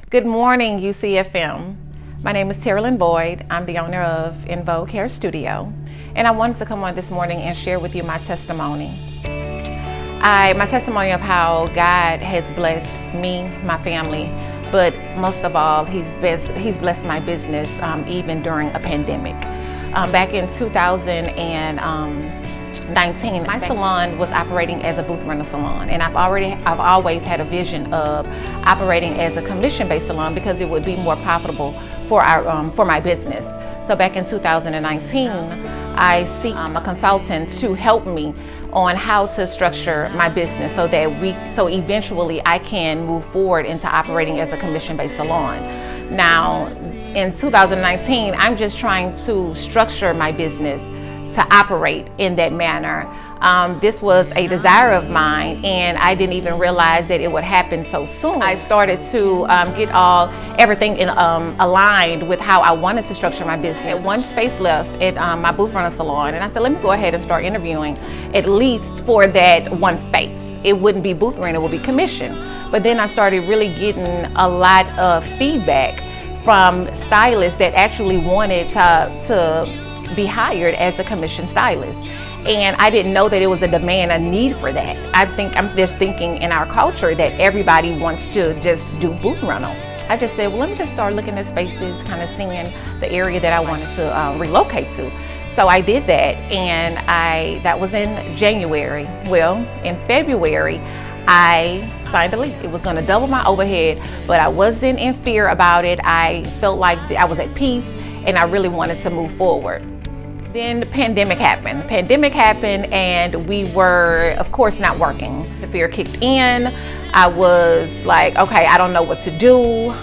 Good morning, UCFM. My name is T Boyd. I'm the owner of In Vogue Hair Studio, and I wanted to come on this morning and share with you my testimony. My testimony of how God has blessed me, my family, but most of all, He's blessed my business even during a pandemic. Back in 2019, my salon was operating as a booth rental salon, and I've always had a vision of operating as a commission-based salon because it would be more profitable for my business. So back in 2019, I seek a consultant to help me on how to structure my business so eventually I can move forward into operating as a commission-based salon. Now, in 2019, I'm just trying to structure my business to operate in that manner. This was a desire of mine, and I didn't even realize that it would happen so soon. I started to get everything aligned with how I wanted to structure my business. One space left at my booth rental salon, and I said, let me go ahead and start interviewing at least for that one space. It wouldn't be booth rent, it would be commission. But then I started really getting a lot of feedback from stylists that actually wanted to be hired as a commission stylist. And I didn't know that it was a demand, a need for that. I'm just thinking in our culture that everybody wants to just do booth rental. I just said, well, let me just start looking at spaces, kind of seeing the area that I wanted to relocate to. So I did that, and that was in January. Well, in February, I signed a lease. It was going to double my overhead, but I wasn't in fear about it. I felt like I was at peace, and I really wanted to move forward. Then the pandemic happened. And we were, of course, not working. The fear kicked in. I was like, okay, I don't know what to do.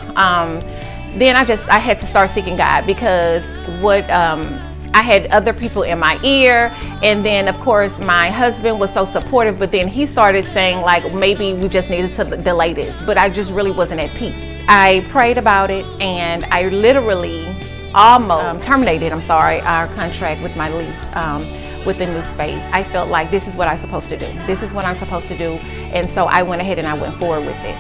Then I had to start seeking God because I had other people in my ear, and then of course my husband was so supportive, but then he started saying like maybe we just needed to delay this, but I just really wasn't at peace. I prayed about it, and I literally almost terminated our contract with my lease with the new space. I felt like this is what I'm supposed to do. This is what I'm supposed to do. And so I went ahead and I went forward with it.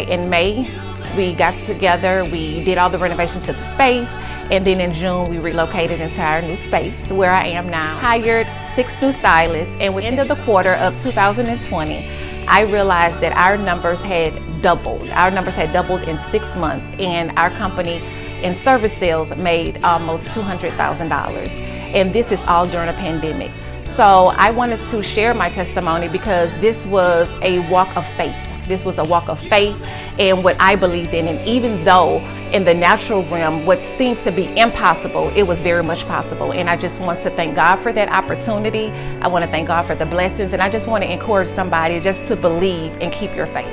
In May, we got together, we did all the renovations to the space, and then in June, we relocated into our new space where I am now. Hired 6 new stylists, and at the end of the quarter of 2020, I realized that our numbers had doubled. Our numbers had doubled in 6 months, and our company in service sales made almost $200,000. And this is all during a pandemic. So I wanted to share my testimony because this was a walk of faith. This was a walk of faith and what I believed in. And even though in the natural realm, what seemed to be impossible, it was very much possible. And I just want to thank God for that opportunity. I want to thank God for the blessings. And I just want to encourage somebody just to believe and keep your faith.